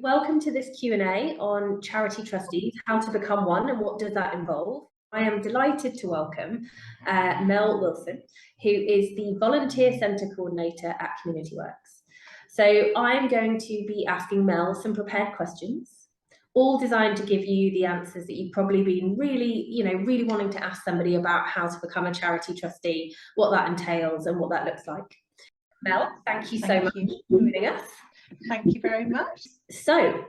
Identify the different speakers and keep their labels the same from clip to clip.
Speaker 1: welcome to this Q&A on charity trustees, how to become one and what does that involve. I am delighted to welcome Mel Willson, who is the Volunteer Centre Coordinator at Community Works. So I'm going to be asking Mel some prepared questions, all designed to give you the answers that you've probably been really wanting to ask somebody about how to become a charity trustee, what that entails and what that looks like. Mel, thank you so much for joining us.
Speaker 2: Thank you very much.
Speaker 1: So,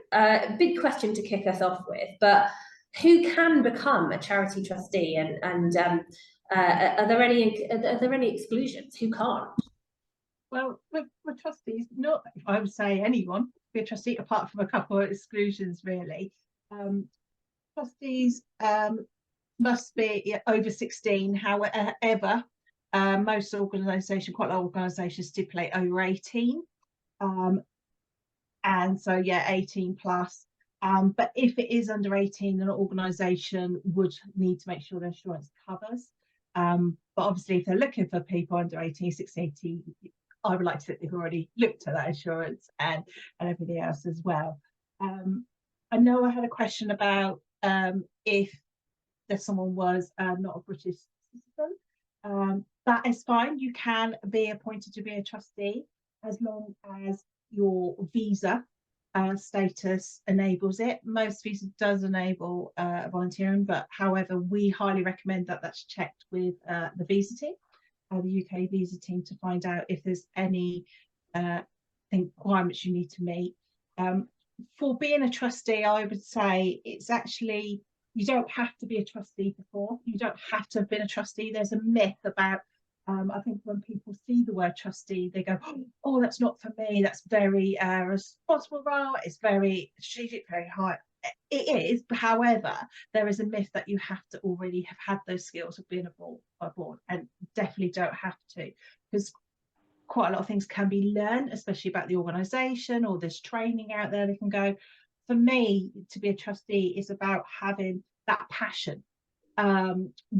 Speaker 1: big question to kick us off with, but who can become a charity trustee, and are there any exclusions? Who can't?
Speaker 2: Well, with trustees, not I would say anyone be a trustee, apart from a couple of exclusions, really. Trustees must be over 16. However, most organisations, quite a lot of organisations, stipulate over 18. And so, yeah, 18 plus. But if it is under 18, an organisation would need to make sure their insurance covers. But obviously, if they're looking for people under 18, 16, 18, I would like to think they've already looked at that insurance and everything else as well. I know I had a question about if someone was not a British citizen. That is fine. You can be appointed to be a trustee as long as your visa status enables it. Most visa does enable volunteering, but however, we highly recommend that that's checked with the visa team, the UK visa team, to find out if there's any requirements you need to meet. For being a trustee, I would say it's actually, you don't have to be a trustee before. You don't have to have been a trustee. There's a myth about I think when people see the word trustee, they go, oh, that's not for me. That's very responsible role. It's very strategic, very high. It is, but however, there is a myth that you have to already have had those skills of being aboard, and definitely don't have to, because quite a lot of things can be learned, especially about the organisation, or there's training out there they can go. For me, to be a trustee is about having that passion,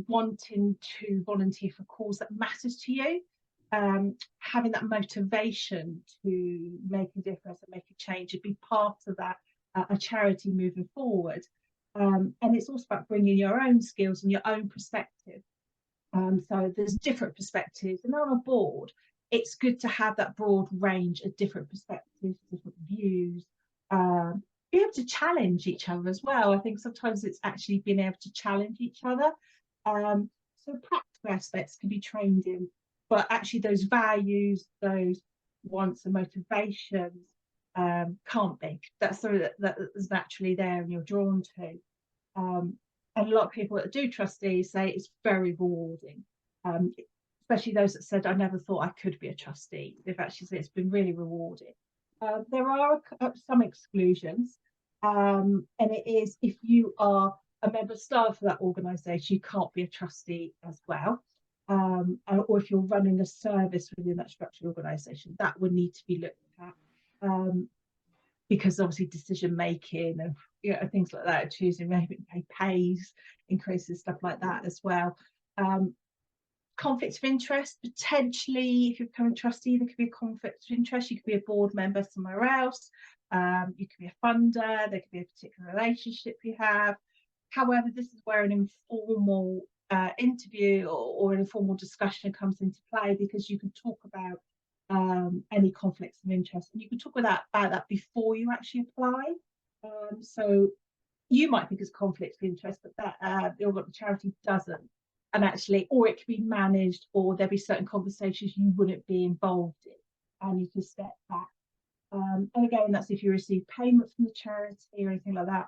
Speaker 2: wanting to volunteer for a cause that matters to you, having that motivation to make a difference and make a change and be part of that a charity moving forward. And it's also about bringing your own skills and your own perspective. So there's different perspectives, and on a board it's good to have that broad range of different perspectives, different views, be able to challenge each other as well. I think sometimes it's actually being able to challenge each other. So practical aspects can be trained in, but actually those values, those wants and motivations can't be. That's something that is naturally there and you're drawn to. And a lot of people that do trustees say it's very rewarding, especially those that said, I never thought I could be a trustee. They've actually said it's been really rewarding. There are some exclusions, and it is if you are a member of staff for that organisation, you can't be a trustee as well. Or if you're running a service within that structured organisation, that would need to be looked at, because obviously decision making and things like that, choosing maybe pays increases, stuff like that as well. Conflict of interest, potentially, if you're becoming a trustee, there could be a conflict of interest. You could be a board member somewhere else, you could be a funder, there could be a particular relationship you have. However, this is where an informal interview or an informal discussion comes into play, because you can talk about any conflicts of interest, and you can talk about that before you actually apply. So you might think it's conflict of interest, but that the charity doesn't. And actually, or it can be managed, or there'll be certain conversations you wouldn't be involved in, and you can step back. And again, that's if you receive payment from the charity or anything like that.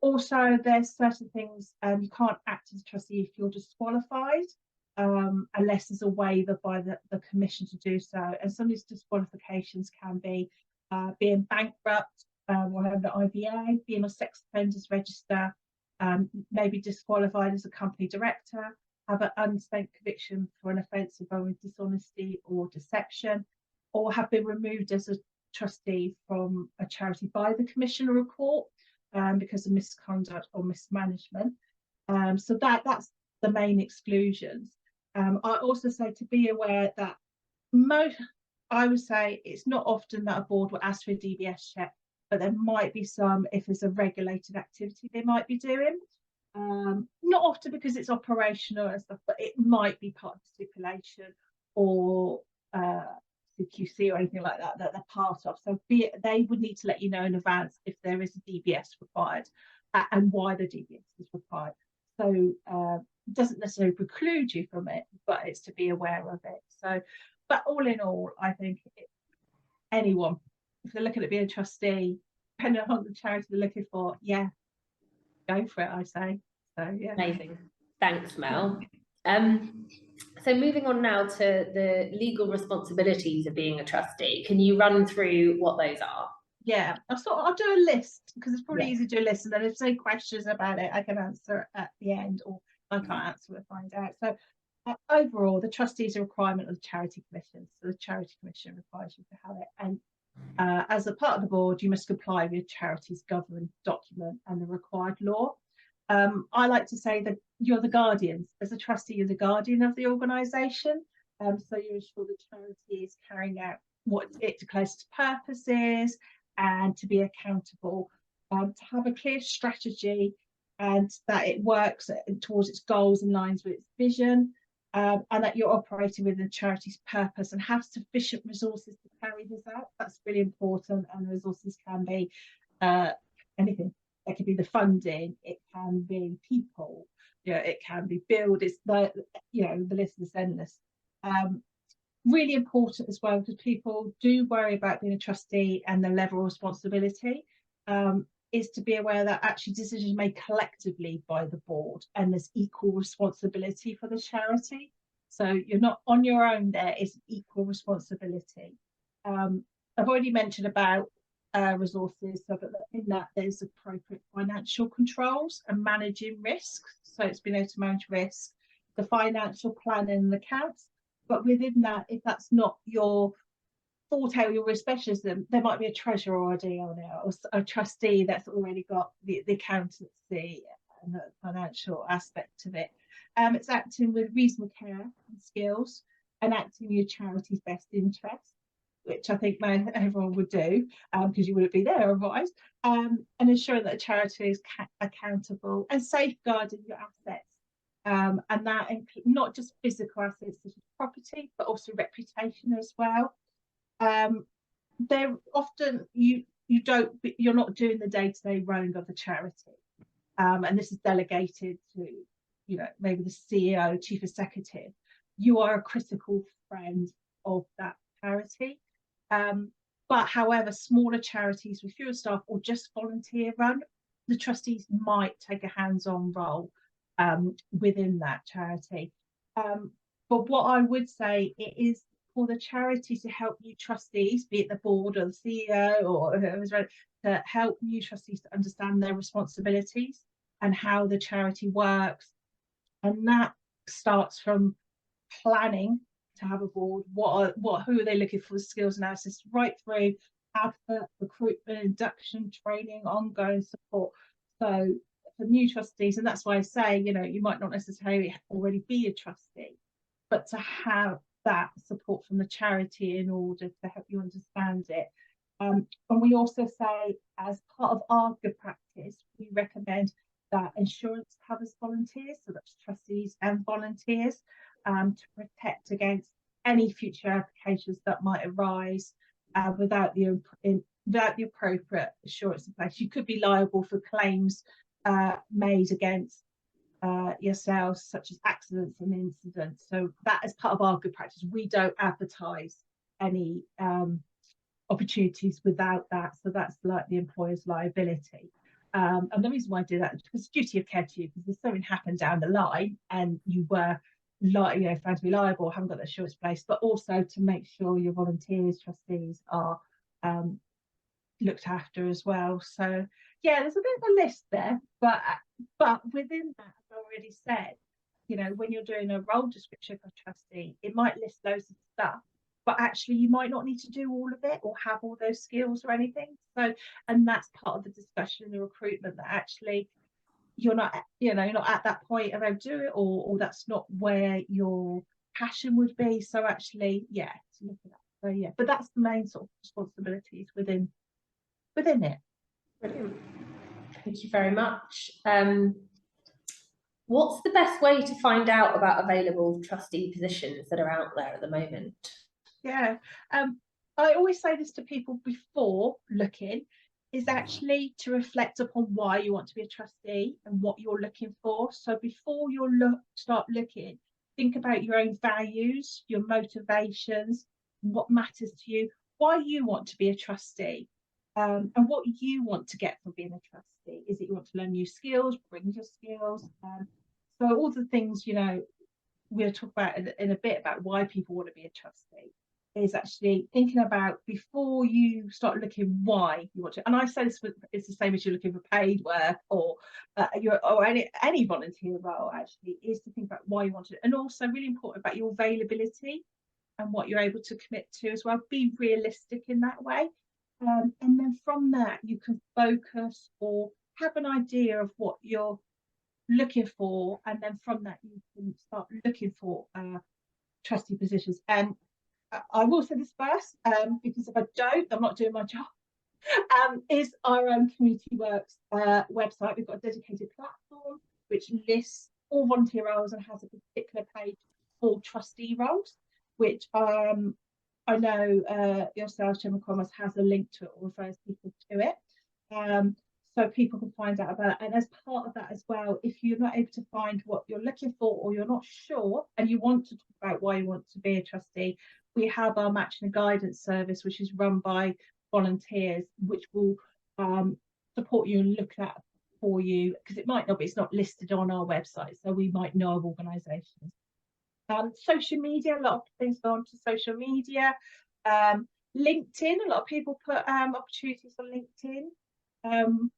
Speaker 2: Also, there's certain things you can't act as a trustee if you're disqualified, unless there's a waiver by the commission to do so. And some of these disqualifications can be being bankrupt, or having an IVA, being on sex offenders register, maybe disqualified as a company director, have an unspent conviction for an offence involving dishonesty or deception, or have been removed as a trustee from a charity by the commission or a court because of misconduct or mismanagement. So that's the main exclusions. I also say to be aware that I would say it's not often that a board will ask for a DBS check but there might be some if there's a regulated activity they might be doing. Not often because it's operational and stuff, but it might be part of the stipulation or CQC or anything like that that they're part of. So they would need to let you know in advance if there is a DBS required and why the DBS is required. So it doesn't necessarily preclude you from it, but it's to be aware of it. So, but all in all, I think anyone, if they're looking at being a trustee, depending on the charity they're looking for, yeah, go for it, I say. So yeah.
Speaker 1: Amazing. Thanks, Mel. So moving on now to the legal responsibilities of being a trustee. Can you run through what those are?
Speaker 2: Yeah, I'll do a list because it's probably easy to do a list, and then if there's any questions about it, I can answer at the end, or I can't answer it, find out. So overall, the trustee is a requirement of the Charity Commission. So the Charity Commission requires you to have it, and as a part of the board, you must comply with charity's governing document and the required law. I like to say that you're the guardians. As a trustee, you're the guardian of the organisation. So you ensure the charity is carrying out what it declares its purpose is, and to be accountable, to have a clear strategy, and that it works towards its goals and lines with its vision, and that you're operating within the charity's purpose and have sufficient resources to carry this out. That's really important, and the resources can be anything. It could be the funding, it can be people, it can be build. It's the the list is endless. Really important as well, because people do worry about being a trustee and the level of responsibility, is to be aware that actually decisions are made collectively by the board and there's equal responsibility for the charity. So you're not on your own there, it's equal responsibility. I've already mentioned about resources, so that in that there's appropriate financial controls and managing risks. So it's being able to manage risk, the financial planning and accounts. But within that, if that's not your forte or your specialism, there might be a treasurer already on it, or a trustee that's already got the accountancy and the financial aspect of it. It's acting with reasonable care and skills and acting in your charity's best interest, which I think everyone would do, because you wouldn't be there otherwise, and ensuring that a charity is accountable and safeguarding your assets. And that includes not just physical assets such as property, but also reputation as well. They're often you're not doing the day-to-day running of the charity, and this is delegated to maybe the CEO, chief executive. You are a critical friend of that charity. But however, smaller charities with fewer staff or just volunteer run, the trustees might take a hands-on role within that charity. But what I would say, it is for the charity to help new trustees, be it the board or the CEO or whoever's ready, to help new trustees to understand their responsibilities and how the charity works. And that starts from planning to have a board, who are they looking for, the skills analysis, right through advert, recruitment, induction, training, ongoing support. So for new trustees, and that's why I say, you might not necessarily already be a trustee, but to have that support from the charity in order to help you understand it. And we also say, as part of our good practice, we recommend that insurance covers volunteers, so that's trustees and volunteers, to protect against any future applications that might arise without the appropriate assurance in place. You could be liable for claims made against yourselves, such as accidents and incidents. So that is part of our good practice. We don't advertise any opportunities without that. So that's like the employer's liability. And the reason why I do that is because it's duty of care to you, because if something happened down the line and you were found to be liable, haven't got the assurance place, but also to make sure your volunteers, trustees are looked after as well. So yeah, there's a bit of a list there, but within that, as I already said, when you're doing a role description for a trustee, it might list loads of stuff, but actually you might not need to do all of it or have all those skills or anything. So, and that's part of the discussion in the recruitment, that actually you're not at that point of do it, or that's not where your passion would be. So actually, to look at that. So yeah, but that's the main sort of responsibilities within within it.
Speaker 1: Brilliant. Thank you very much. What's the best way to find out about available trustee positions that are out there at the moment?
Speaker 2: Yeah, I always say this to people before looking, is actually to reflect upon why you want to be a trustee and what you're looking for. So before you start looking, think about your own values, your motivations, what matters to you, why you want to be a trustee, and what you want to get from being a trustee. Is it you want to learn new skills, bring your skills? So all the things, you know, we'll talk about in a bit about why people want to be a trustee, is actually thinking about before you start looking why you want to. And I say this it's the same as you're looking for paid work or any volunteer role, actually, is to think about why you want to, and also really important about your availability and what you're able to commit to as well. Be realistic in that way, and then from that you can focus or have an idea of what you're looking for, and then from that you can start looking for trustee positions. And I will say this first, because if I don't, I'm not doing my job. Is our Community Works website. We've got a dedicated platform which lists all volunteer roles and has a particular page for trustee roles, which I know yourself, Chamber of Commerce, has a link to it or refers people to it. So people can find out about it. And as part of that as well, if you're not able to find what you're looking for, or you're not sure and you want to talk about why you want to be a trustee, we have our matching and guidance service, which is run by volunteers, which will support you and look at for you, because it might not be, it's not listed on our website, so we might know of organisations. Social media, a lot of things go on to social media. LinkedIn, a lot of people put opportunities on LinkedIn.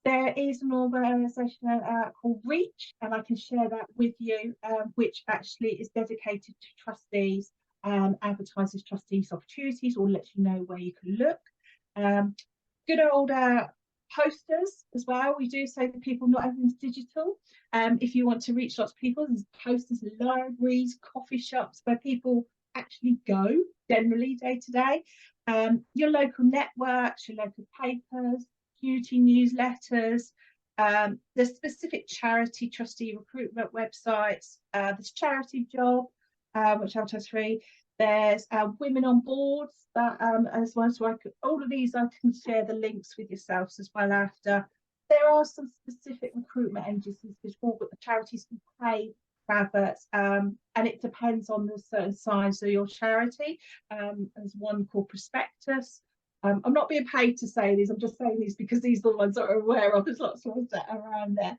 Speaker 2: There is an organisation called Reach, and I can share that with you, which actually is dedicated to trustees and advertises trustees opportunities, or lets you know where you can look. Good old posters as well. We do say to people, not everything's digital. If you want to reach lots of people, there's posters in libraries, coffee shops, where people actually go generally day to day. Your local networks, your local papers, community newsletters, the specific charity trustee recruitment websites, there's Charity Job, which advertise free. There's Women on Boards, that as well. So all of these, I can share the links with yourselves as well after. There are some specific recruitment agencies which all the charities can pay for adverts, and it depends on the certain size of your charity. There's one called Prospectus. I'm not being paid to say these, I'm just saying these because these are the ones that are aware of. There's lots of ones that are around there.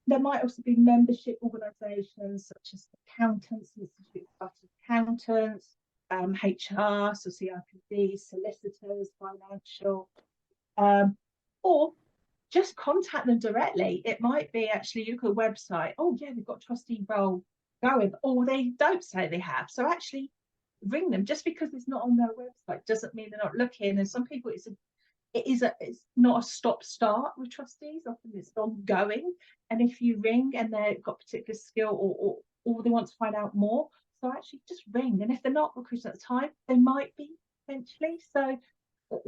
Speaker 2: There might also be membership organisations such as accountants, Institute of Accountants, HR, so CIPD, solicitors, financial, or just contact them directly. It might be actually you look at a website, oh yeah, they've got a trustee role going, or they don't say they have. So actually ring them. Just because it's not on their website doesn't mean they're not looking. And some people it's not a stop-start with trustees. Often it's ongoing. And if you ring and they've got a particular skill, or they want to find out more, so actually just ring. And if they're not recruiting at the time, they might be eventually. So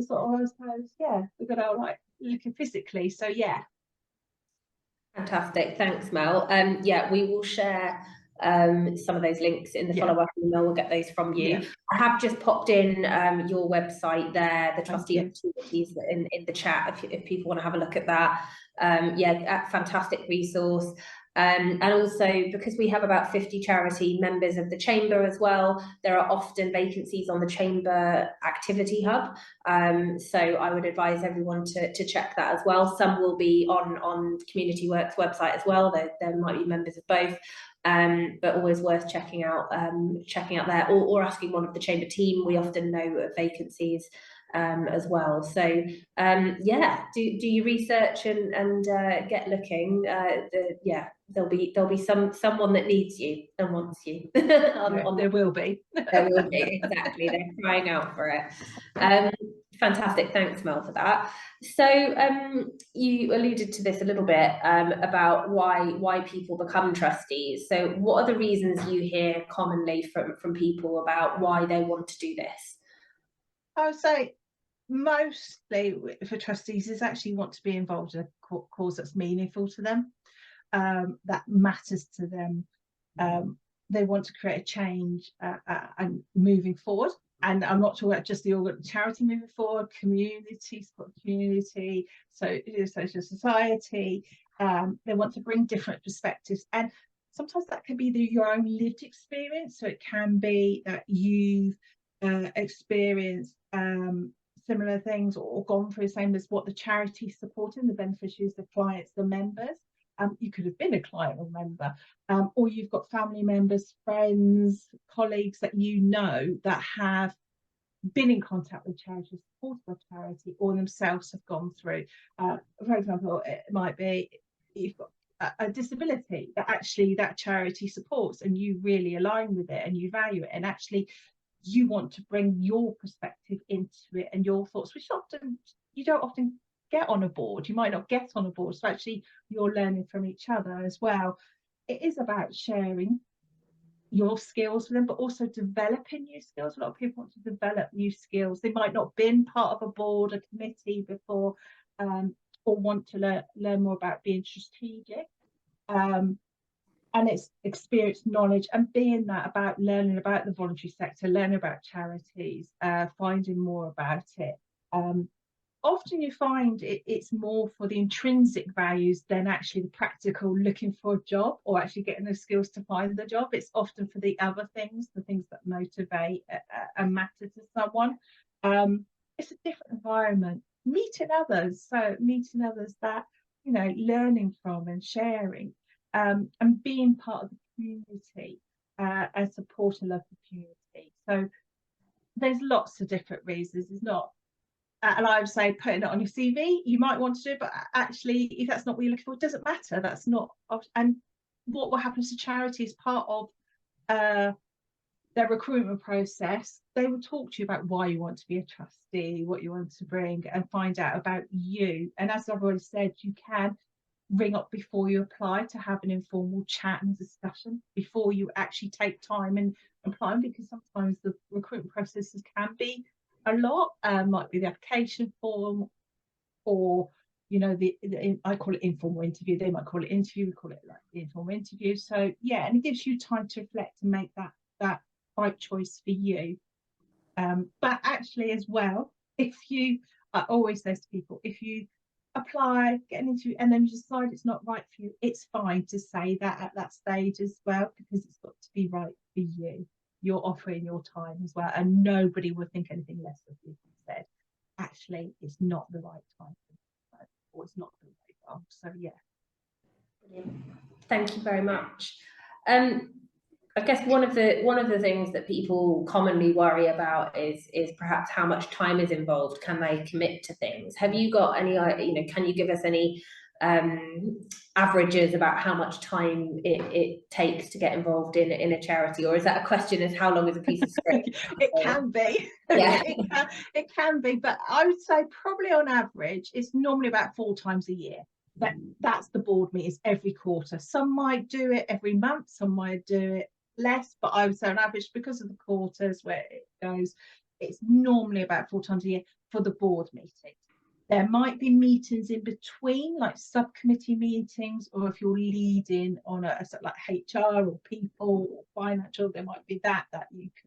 Speaker 2: sort of, I suppose, yeah, we've got to like looking physically. So yeah.
Speaker 1: Fantastic, thanks, Mel. Yeah, we will share some of those links in the follow-up email. We'll get those from you. I have just popped in your website there, the trustee opportunities in the chat, if people want to have a look at that. Yeah, a fantastic resource. And also, because we have about 50 charity members of the Chamber as well, there are often vacancies on the Chamber Activity Hub. So I would advise everyone to check that as well. Some will be on Community Works website as well. There might be members of both. But always worth checking out there, or asking one of the Chamber team. We often know of vacancies as well. So yeah, do your research and get looking. There'll be someone that needs you and wants you.
Speaker 2: There will be.
Speaker 1: There will be, exactly. They're crying out for it. Fantastic, thanks, Mel, for that. So you alluded to this a little bit about why people become trustees. So what are the reasons you hear commonly from people about why they want to do this?
Speaker 2: I would say mostly for trustees is actually want to be involved in a cause that's meaningful to them, that matters to them. They want to create a change and moving forward. And I'm not talking about just the charity moving forward, community, support community, so social society. They want to bring different perspectives, and sometimes that can be your own lived experience. So it can be that you've experienced similar things or gone through the same as what the charity's supporting, the beneficiaries, the clients, the members. You could have been a client or member, or you've got family members, friends, colleagues that you know that have been in contact with charity, supported by charity, or themselves have gone through. For example, it might be you've got a disability that actually that charity supports, and you really align with it and you value it, and actually you want to bring your perspective into it and your thoughts, which often you don't often get on a board. You might not get on a board, so actually you're learning from each other as well. It is about sharing your skills with them, but also developing new skills. A lot of people want to develop new skills. They might not have been part of a board, a committee before, or want to learn more about being strategic. And it's experience, knowledge, and being that about learning about the voluntary sector, learning about charities, finding more about it. Often you find it's more for the intrinsic values than actually the practical looking for a job or actually getting the skills to find the job. It's often for the other things, the things that motivate and matter to someone. It's a different environment. Meeting others that, you know, learning from and sharing, and being part of the community and support a local community. So there's lots of different reasons. It's not. And I would say putting it on your CV, you might want to do, but actually, if that's not what you're looking for, it doesn't matter. That's not. And what will happen to charity as part of their recruitment process, they will talk to you about why you want to be a trustee, what you want to bring, and find out about you. And as I've already said, you can ring up before you apply to have an informal chat and discussion before you actually take time and apply, because sometimes the recruitment processes can be a lot. Might be the application form, or you know, I call it informal interview, they might call it interview, we call it like the informal interview. So yeah, and it gives you time to reflect and make that right choice for you. But actually as well, if you, I always say to people, if you apply, get an interview, and then you decide it's not right for you, it's fine to say that at that stage as well, because it's got to be right for you. You're offering your time as well, and nobody will think anything less of you. Said, actually, it's not the right time, or it's not the right role. So yeah.
Speaker 1: Brilliant. Thank you very much. I guess one of the things that people commonly worry about is perhaps how much time is involved. Can they commit to things? Have you got any, you know, can you give us any averages about how much time it takes to get involved in a charity, or is that a question as how long is a piece of script?
Speaker 2: It can be. Yeah. it can be, but I would say probably on average it's normally about 4 times a year. That's the board meetings every quarter. Some might do it every month, some might do it less, but I would say on average, because of the quarters where it goes, it's normally about 4 times a year for the board meetings. There might be meetings in between, like subcommittee meetings, or if you're leading on a like HR or people or financial, there might be that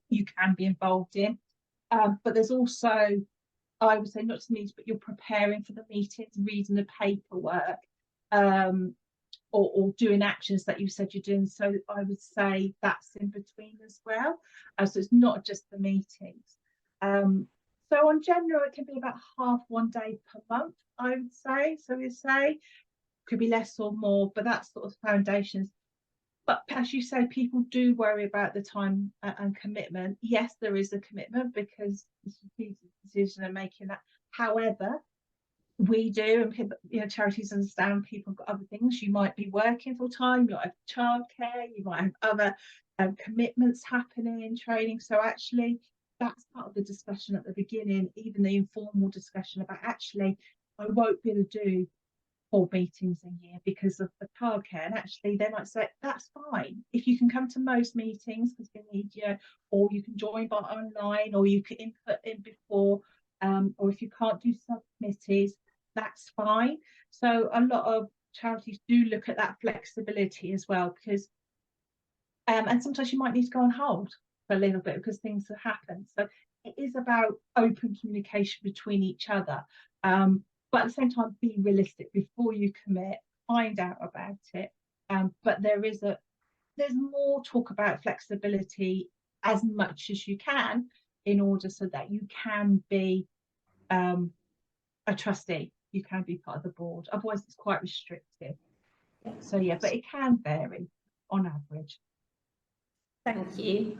Speaker 2: you can be involved in. But there's also, I would say, not just meetings, but you're preparing for the meetings, reading the paperwork, or doing actions that you said you're doing. So I would say that's in between as well. So it's not just the meetings. So on general, it can be about half 1 day per month, I would say. So we say could be less or more, but that's sort of foundations. But as you say, people do worry about the time and commitment. Yes, there is a commitment because the strategic decision are making that. However, we do, and people, you know, charities understand people have got other things. You might be working full time, you might have childcare, you might have other commitments happening, training. So actually, that's part of the discussion at the beginning, even the informal discussion about actually, I won't be able to do 4 meetings a year because of the childcare. And actually, they might say, that's fine. If you can come to most meetings because we need you, or you can join by online, or you can input in before, or if you can't do subcommittees, that's fine. So a lot of charities do look at that flexibility as well, because and sometimes you might need to go on hold for a little bit because things have happened. So it is about open communication between each other, but at the same time, be realistic before you commit. Find out about it, but there's more talk about flexibility as much as you can, in order so that you can be a trustee, you can be part of the board. Otherwise, it's quite restrictive. So yeah, but it can vary on average.
Speaker 1: Thank you.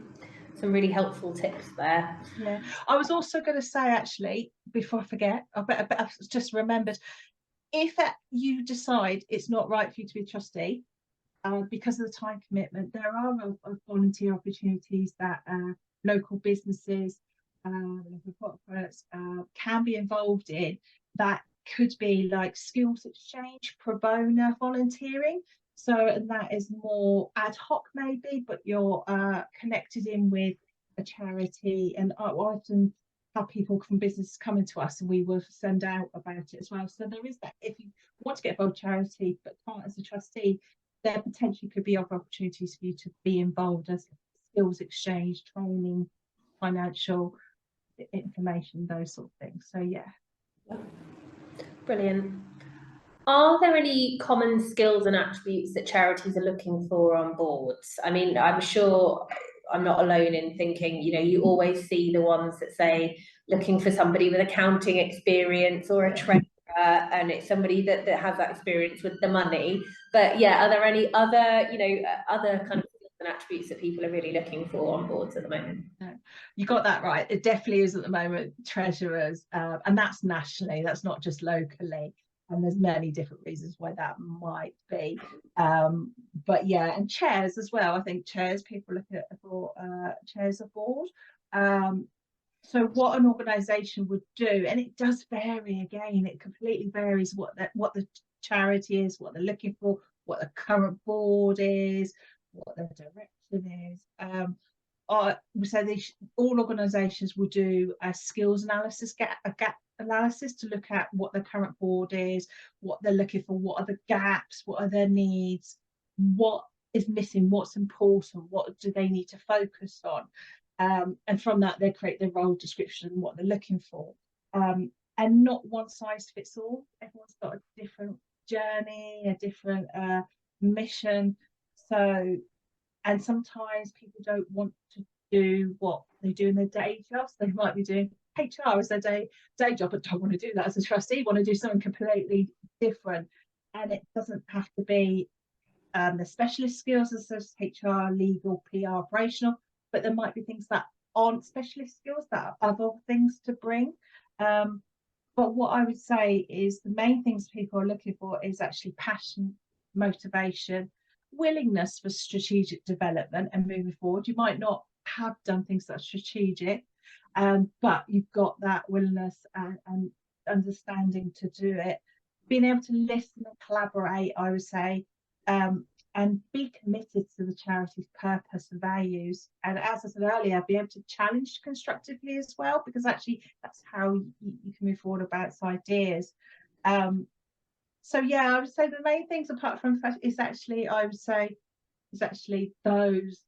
Speaker 1: Some really helpful tips there.
Speaker 2: Yeah, I was also going to say, actually, before I forget, I've just remembered, if you decide it's not right for you to be a trustee because of the time commitment, there are volunteer opportunities that local businesses, local corporates can be involved in, that could be like skills exchange, pro bono volunteering. So, and that is more ad hoc maybe, but you're connected in with a charity. And I often have people from business coming to us, and we will send out about it as well. So there is that. If you want to get involved in charity but can't as a trustee, there potentially could be other opportunities for you to be involved as skills exchange, training, financial information, those sort of things. So yeah.
Speaker 1: Brilliant. Are there any common skills and attributes that charities are looking for on boards? I mean, I'm sure I'm not alone in thinking, you know, you always see the ones that say looking for somebody with accounting experience or a treasurer, and it's somebody that has that experience with the money. But yeah, are there any other, you know, other kind of skills and attributes that people are really looking for on boards at the moment?
Speaker 2: You got that right. It definitely is at the moment, treasurers, and that's nationally, that's not just locally. And there's many different reasons why that might be. But yeah, and chairs as well. I think chairs, people look at for chairs of board. So what an organisation would do, and it does vary again, it completely varies what the charity is, what they're looking for, what the current board is, what their direction is. So all organisations will do a skills analysis, a gap analysis, to look at what the current board is, what they're looking for, what are the gaps, what are their needs, what is missing, what's important, what do they need to focus on, and from that they create their role description and what they're looking for, and not one size fits all. Everyone's got a different journey, a different mission. So, and sometimes people don't want to do what they do in their day jobs. They might be doing HR as their day job, but don't want to do that as a trustee, want to do something completely different. And it doesn't have to be the specialist skills as HR, legal, PR, operational, but there might be things that aren't specialist skills, that are other things to bring. But what I would say is the main things people are looking for is actually passion, motivation, willingness for strategic development and moving forward. You might not have done things that are strategic, but you've got that willingness and understanding to do it. Being able to listen and collaborate, I would say, and be committed to the charity's purpose and values. And as I said earlier, be able to challenge constructively as well, because actually that's how you can move forward about its ideas. So yeah, I would say the main things apart from is actually, I would say, is actually those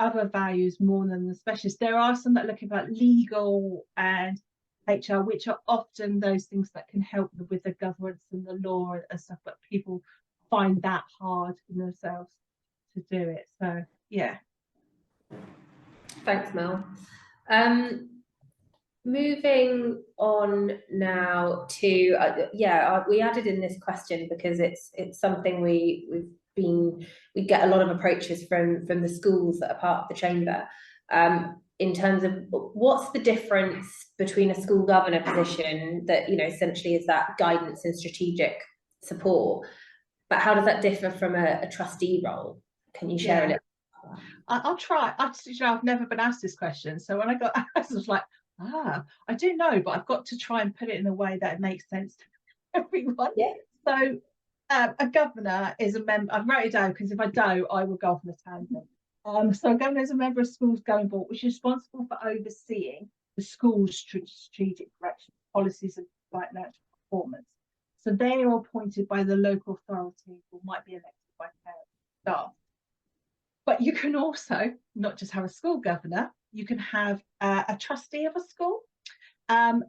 Speaker 2: other values more than the specialists. There are some that look about legal and HR, which are often those things that can help with the governance and the law and stuff, but people find that hard in themselves to do it. So yeah.
Speaker 1: Thanks, Mel. Moving on now to we added in this question because it's something we get a lot of approaches from the schools that are part of the chamber, in terms of what's the difference between a school governor position that, you know, essentially is that guidance and strategic support, but how does that differ from a trustee role? Can you share a little?
Speaker 2: I'll try. I've never been asked this question, so when I got asked, I was like, I do know, but I've got to try and put it in a way that makes sense to everyone.
Speaker 1: Yeah.
Speaker 2: So a governor is a member. I've wrote it down because if I don't, I will go off on a tangent. So a governor is a member of schools going board, which is responsible for overseeing the school's strategic direction, policies and financial performance. So they are appointed by the local authority or might be elected by parents and staff. But you can also not just have a school governor, you can have a trustee of a school. And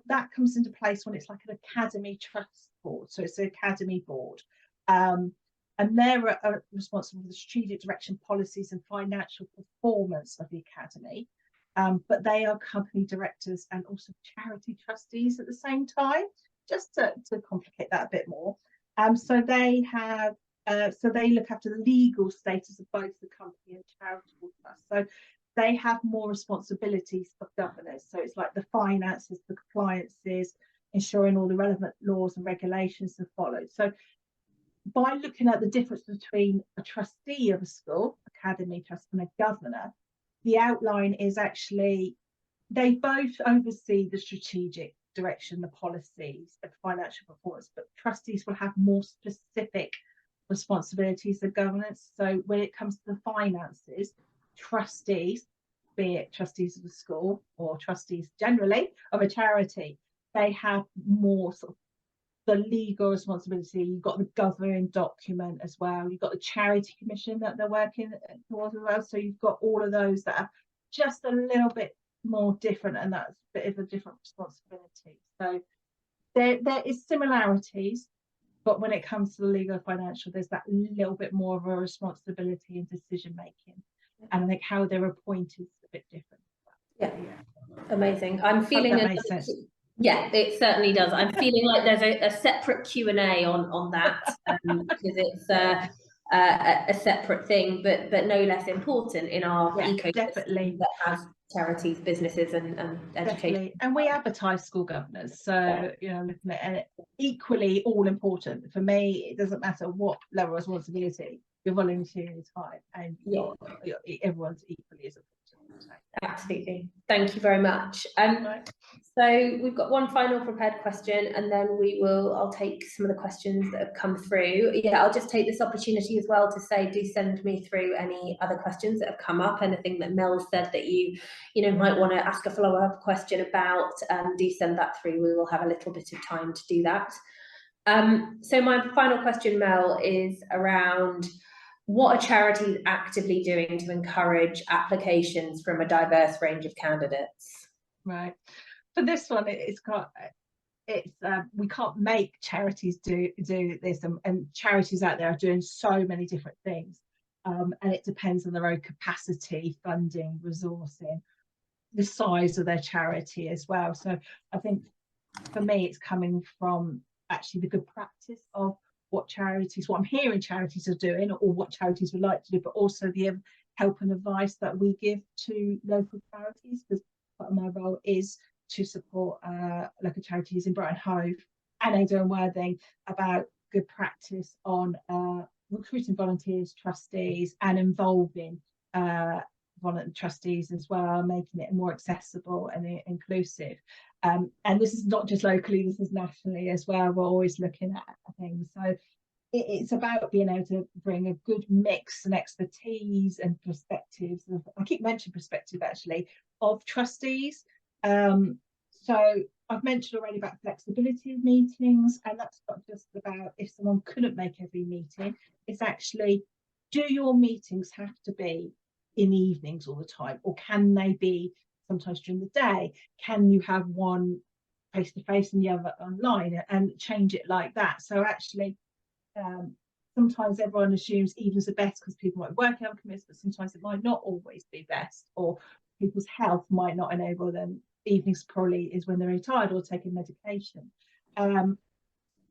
Speaker 2: that comes into place when it's like an academy trust board. So it's an academy board. And they're responsible for the strategic direction, policies and financial performance of the academy. But they are company directors and also charity trustees at the same time, just to complicate that a bit more. So they have, so they look after the legal status of both the company and charitable trust. So they have more responsibilities for governors. So it's like the finances, the compliances, ensuring all the relevant laws and regulations are followed. So by looking at the difference between a trustee of a school, academy trust, and a governor, the outline is actually they both oversee the strategic direction, the policies, the financial performance, but trustees will have more specific responsibilities of governance. So when it comes to the finances, trustees, be it trustees of the school or trustees generally of a charity, they have more sort of the legal responsibility. You've got the governing document as well. You've got the charity commission that they're working towards as well. So you've got all of those that are just a little bit more different, and that's a bit of a different responsibility. So there is similarities, but when it comes to the legal and financial, there's that little bit more of a responsibility and decision making. And I think how they're appointed is a bit different.
Speaker 1: Yeah, amazing. I'm feeling
Speaker 2: that makes sense.
Speaker 1: Yeah, it certainly does. I'm feeling like there's a separate Q&A on that because it's a separate thing, but no less important in our ecosystem
Speaker 2: definitely.
Speaker 1: That has charities, businesses, and education.
Speaker 2: Definitely. And we advertise school governors, so you know, looking at it, equally all important. For me, it doesn't matter what level of responsibility you're volunteering your time, and everyone's equally as important.
Speaker 1: Absolutely. Thank you very much. So we've got one final prepared question, and then I'll take some of the questions that have come through. Yeah, I'll just take this opportunity as well to say, do send me through any other questions that have come up, anything that Mel said that you might want to ask a follow-up question about, do send that through. We will have a little bit of time to do that. So my final question, Mel, is around what are charities actively doing to encourage applications from a diverse range of candidates?
Speaker 2: Right. For this one, we can't make charities do this, and charities out there are doing so many different things, and it depends on their own capacity, funding, resourcing, the size of their charity as well. So I think for me, it's coming from actually the good practice of what I'm hearing charities are doing, or what charities would like to do, but also the help and advice that we give to local charities, because part of my role is to support local charities in Brighton, Hove and Ada and Worthing about good practice on recruiting volunteers, trustees, and involving trustees as well, making it more accessible and inclusive. And this is not just locally, this is nationally as well. We're always looking at things. So it's about being able to bring a good mix and expertise and perspectives. I keep mentioning perspective actually of trustees. So I've mentioned already about flexibility of meetings, and that's not just about if someone couldn't make every meeting. It's actually, do your meetings have to be in the evenings all the time, or can they be sometimes during the day? Can you have one face-to-face and the other online, and change it like that? So actually, sometimes everyone assumes evenings are best because people might work on commitments, but sometimes it might not always be best, or people's health might not enable them. Evenings probably is when they're retired or taking medication.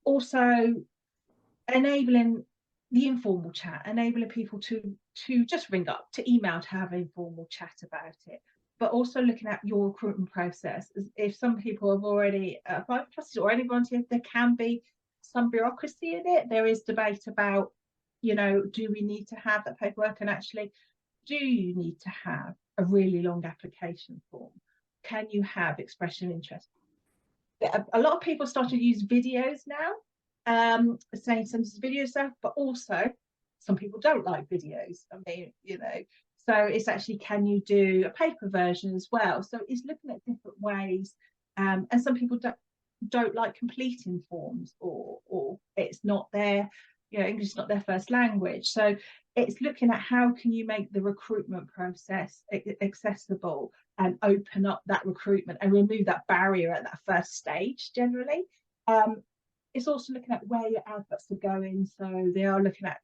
Speaker 2: Also, enabling the informal chat, enabling people to just ring up, to email, to have an informal chat about it. But also looking at your recruitment process. If some people have already applied for trustees or any volunteers, there can be some bureaucracy in it. There is debate about, do we need to have that paperwork? And actually, do you need to have a really long application form? Can you have expression of interest? A lot of people start to use videos now, saying some video stuff, but also some people don't like videos. I mean, So it's actually, can you do a paper version as well? So it's looking at different ways. And some people don't like completing forms, or it's not their, English is not their first language. So it's looking at how can you make the recruitment process accessible and open up that recruitment and remove that barrier at that first stage generally. It's also looking at where your adverts are going. So they are looking at,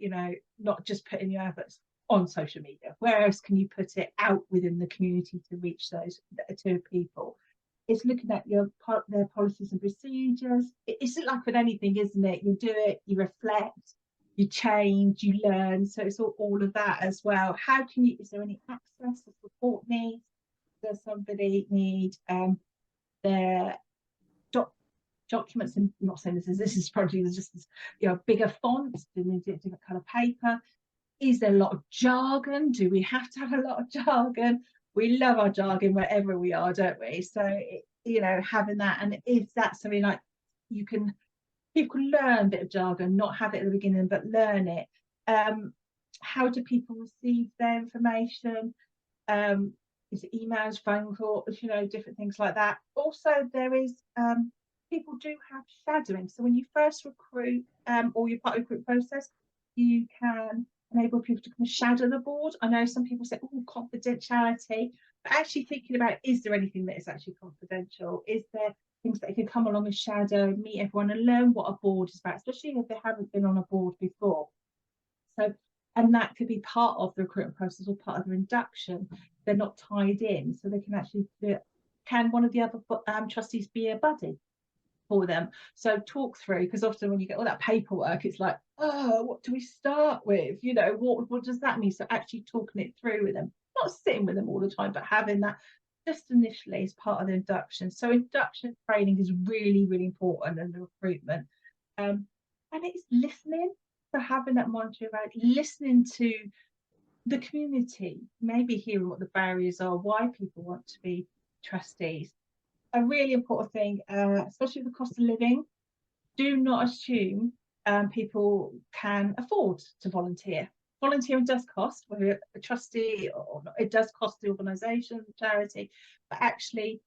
Speaker 2: not just putting your adverts on social media. Where else can you put it out within the community to reach those to people? It's looking at their policies and procedures. It's like with anything, isn't it? You do it, you reflect, you change, you learn. So it's all of that as well. How can you? Is there any access or support needs? Does somebody need their documents? And I'm not saying this is probably just bigger fonts. Do they need different colour paper? Is there a lot of jargon? Do we have to have a lot of jargon? We love our jargon wherever we are, don't we? So, having that, and if that's something like people can learn a bit of jargon, not have it at the beginning, but learn it. How do people receive their information? Is it emails, phone calls, different things like that. Also, there is people do have shadowing. So when you first recruit, or you're part of the recruit process, you can enable people to come and shadow the board. I know some people say, oh, confidentiality, but actually thinking about, is there anything that is actually confidential? Is there things that you can come along and shadow, meet everyone and learn what a board is about, especially if they haven't been on a board before. So, and that could be part of the recruitment process or part of their induction. They're not tied in, so they can actually do it. Can one of the other trustees be a buddy for them? So talk through, because often when you get all that paperwork, it's like, oh, what do we start with? What does that mean? So actually talking it through with them, not sitting with them all the time, but having that just initially as part of the induction. So induction training is really, really important in the recruitment. And it's listening. So having that monitoring about listening to the community, maybe hearing what the barriers are, why people want to be trustees. A really important thing, especially with the cost of living, do not assume people can afford to volunteer. Volunteering does cost, whether you're a trustee or not. It does cost the organisation, the charity, but actually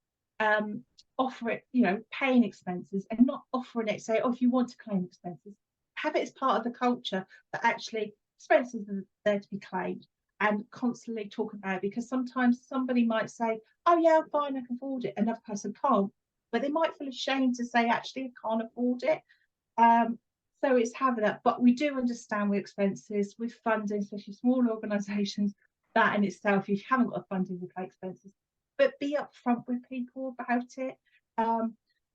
Speaker 2: offer it, paying expenses, and not offering it, say, oh, if you want to claim expenses, have it as part of the culture, but actually expenses are there to be claimed, and constantly talk about it, because sometimes somebody might say, oh yeah, I'm fine, I can afford it. Another person can't, but they might feel ashamed to say, actually, I can't afford it. So it's having that, but we do understand with expenses, with funding, especially small organisations, that in itself, if you haven't got funding to pay expenses, but be upfront with people about it.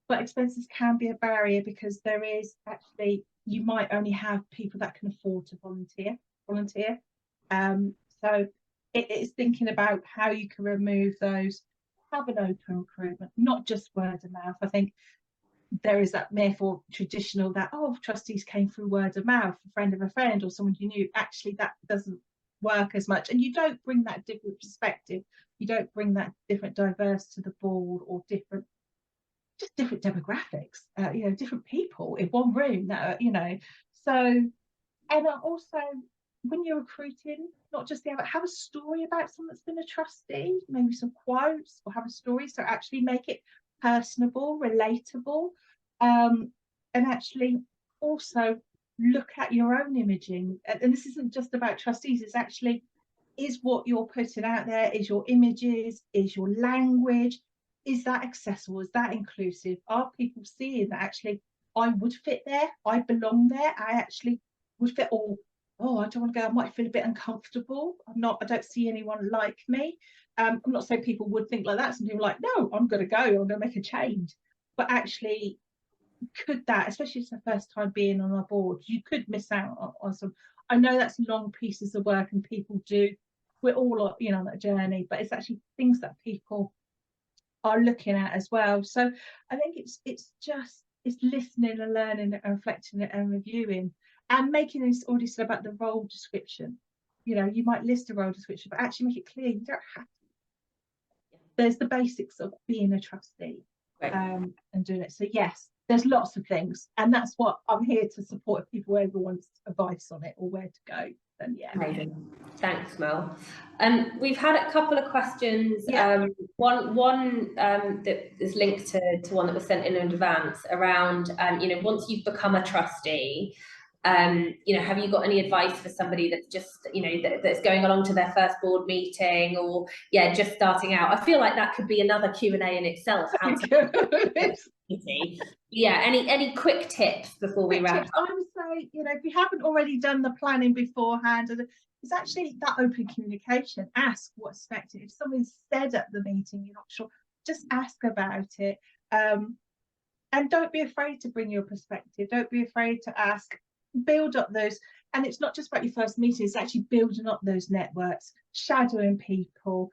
Speaker 2: But expenses can be a barrier, because there is actually, you might only have people that can afford to volunteer. So it's thinking about how you can remove those, have an open recruitment, not just word of mouth. I think there is that therefore traditional that, oh, trustees came through word of mouth, a friend of a friend or someone you knew. Actually, that doesn't work as much, and you don't bring that different perspective, you don't bring that different diverse to the board, or different demographics, different people in one room that are, so. And also, when you're recruiting, not just have a story about someone that's been a trustee, maybe some quotes, or have a story. So actually make it personable, relatable, and actually also look at your own imaging. And this isn't just about trustees, it's actually, is what you're putting out there, is your images, is your language, is that accessible, is that inclusive? Are people seeing that actually I would fit there, I belong there, I actually would fit, or oh, I don't want to go, I might feel a bit uncomfortable, I don't see anyone like me. I'm not saying people would think like that. Some people are like, no, I'm going to go, I'm going to make a change. But actually, could that, especially if it's the first time being on our board, you could miss out on some. I know that's long pieces of work, and people do, we're all on that journey, but it's actually things that people are looking at as well. So I think it's listening and learning and reflecting and reviewing, and making this already said about the role description. You might list a role description, but actually make it clear you don't have to. There's the basics of being a trustee, and doing it. So yes, there's lots of things, and that's what I'm here to support. If people ever want advice on it or where to go, then yeah.
Speaker 1: Amazing. Thanks, Mel. We've had a couple of questions.
Speaker 2: Yeah.
Speaker 1: One that is linked to one that was sent in advance around, once you've become a trustee, have you got any advice for somebody that's just, that's going along to their first board meeting, or just starting out? I feel like that could be another Q&A in itself. How to any quick tips before we wrap up?
Speaker 2: I would say, if you haven't already done the planning beforehand, it's actually that open communication. Ask what's expected. If something's said at the meeting you're not sure, just ask about it. And don't be afraid to bring your perspective. Don't be afraid to ask. Build up those, and it's not just about your first meeting, it's actually building up those networks, shadowing people,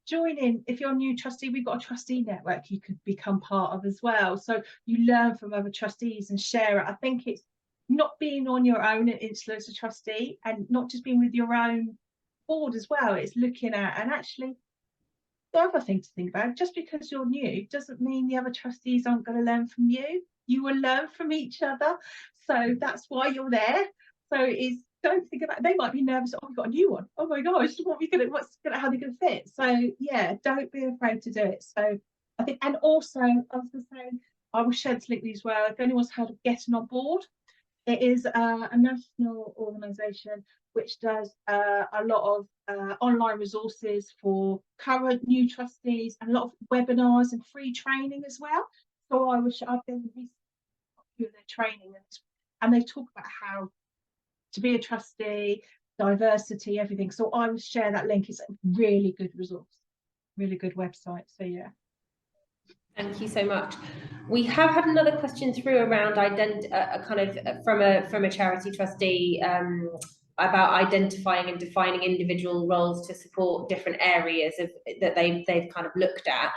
Speaker 2: joining. If you're a new trustee, we've got a trustee network you could become part of as well, so you learn from other trustees and share it. I think it's not being on your own and insular as a trustee, and not just being with your own board as well. It's looking at, and actually the other thing to think about, just because you're new doesn't mean the other trustees aren't going to learn from you. You will learn from each other, so that's why you're there. So don't think about, they might be nervous, oh, we've got a new one, oh my gosh, how are they going to fit? So yeah, don't be afraid to do it. So I think, and also I was going to say, I will share this link with you as well. If anyone's heard of Getting On Board, it is a national organisation which does a lot of online resources for current new trustees, and a lot of webinars and free training as well. So I've been recently doing their training, and they talk about how to be a trustee, diversity, everything. So I will share that link. It's a really good resource, really good website. So yeah.
Speaker 1: Thank you so much. We have had another question through around from a charity trustee about identifying and defining individual roles to support different areas that they've kind of looked at.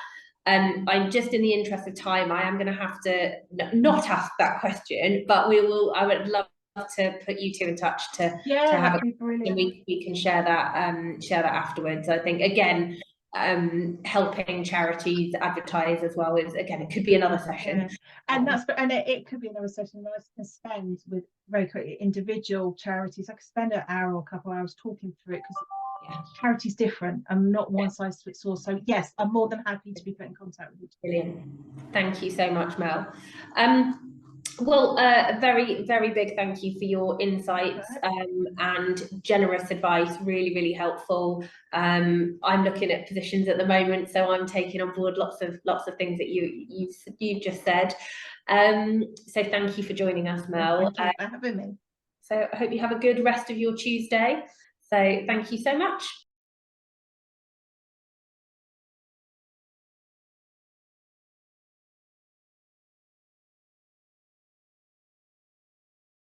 Speaker 1: I'm just, in the interest of time, I am going to have to not ask that question, but I would love to put you two in touch to have a, and we can share that afterwards. I think, again, helping charities advertise as well is, again, it could be another session.
Speaker 2: And it could be another session that I can spend with very quickly individual charities. I could spend an hour or a couple of hours talking through it, because charity's different and not one size fits all. So yes, I'm more than happy to be put in contact with you.
Speaker 1: Brilliant. Thank you so much, Mel. Well, a very, very big thank you for your insights and generous advice. Really, really helpful. I'm looking at positions at the moment, so I'm taking on board lots of things that you've just said. So thank you for joining us, Mel.
Speaker 2: Thank you for having me.
Speaker 1: So I hope you have a good rest of your Tuesday. So thank you so much.